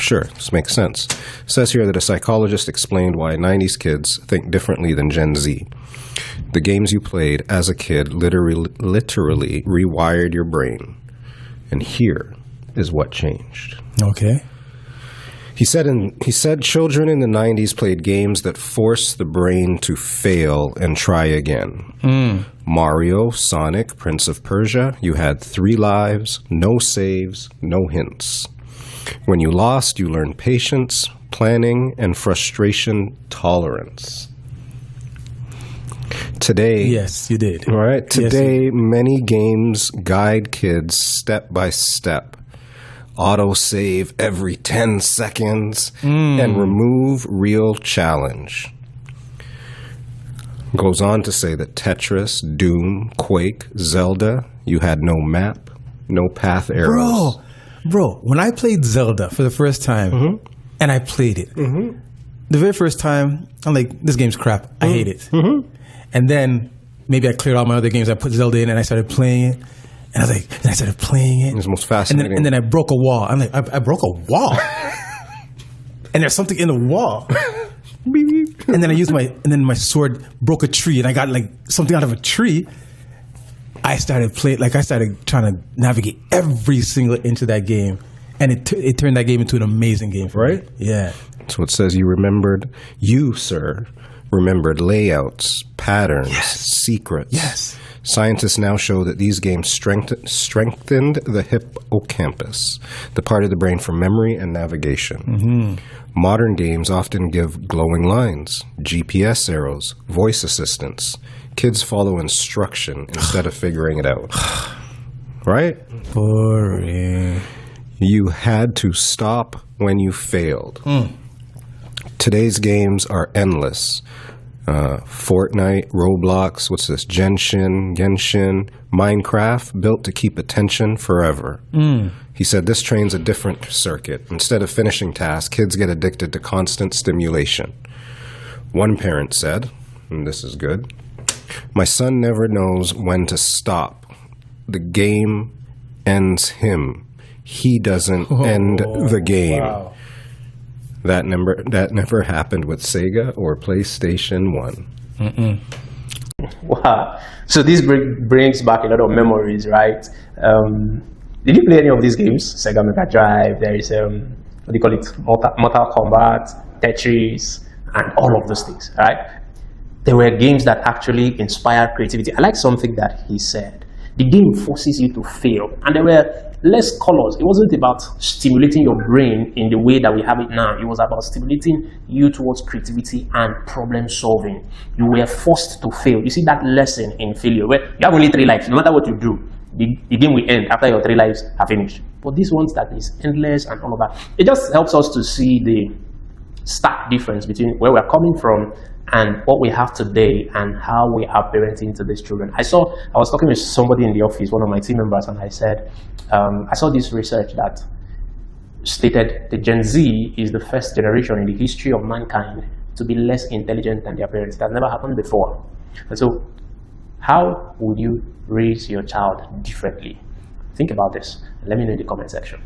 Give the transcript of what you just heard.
Sure, this makes sense. It says here that a psychologist explained why 90s kids think differently than Gen Z. The games you played as a kid literally rewired your brain. And here is what changed. Okay. He said children in the 90s played games that forced the brain to fail and try again. Mario, Sonic, Prince of Persia, you had 3 lives, no saves, no hints. When you lost, you learned patience, planning, and frustration tolerance. Today... Yes, you did. All right. Today, yes, many games guide kids step by step. Auto-save every 10 seconds and remove real challenge. Goes on to say that Tetris, Doom, Quake, Zelda, you had no map, no path arrows. Bro, when I played Zelda for the first time, and I played it, the very first time, I'm like, this game's crap. I hate it. And then maybe I cleared all my other games. I put Zelda in and I started playing it. And I was like, and I started playing it. It's the most fascinating. And then I broke a wall. I'm like, I broke a wall. And there's something in the wall. And then my sword broke a tree, and I got like something out of a tree. I started trying to navigate every single inch of that game, and it turned that game into an amazing game for me. Yeah. So it says you, sir, remembered layouts, patterns, secrets. Yes. Scientists now show that these games strengthened the hippocampus, the part of the brain for memory and navigation. Modern games often give glowing lines, GPS arrows, voice assistance. Kids follow instruction instead of figuring it out. Right? Boring. You had to stop when you failed. Today's games are endless. Fortnite, Roblox, what's this? Genshin, Minecraft, built to keep attention forever. He said this trains a different circuit. Instead of finishing tasks, kids get addicted to constant stimulation. One parent said, and this is good, my son never knows when to stop. The game ends him. He doesn't end the game. Wow. That never happened with Sega or PlayStation 1. Wow. So this brings back a lot of memories, right? Did you play any of these games? Sega Mega Drive, there is, what do you call it? Mortal Kombat, Tetris, and all of those things, right? There were games that actually inspired creativity. I like something that he said. The game forces you to fail. And there were less colors. It wasn't about stimulating your brain in the way that we have it now. It was about stimulating you towards creativity and problem solving. You were forced to fail. You see that lesson in failure, where you have only 3 lives. No matter what you do, the game will end after your 3 lives are finished. But these ones that is endless and all of that, it just helps us to see the stark difference between where we're coming from and what we have today and how we are parenting to these children. I was talking with somebody in the office, one of my team members, and I said, I saw this research that stated the Gen Z is the first generation in the history of mankind to be less intelligent than their parents. That never happened before. And so, how would you raise your child differently? Think about this. Let me know in the comment section.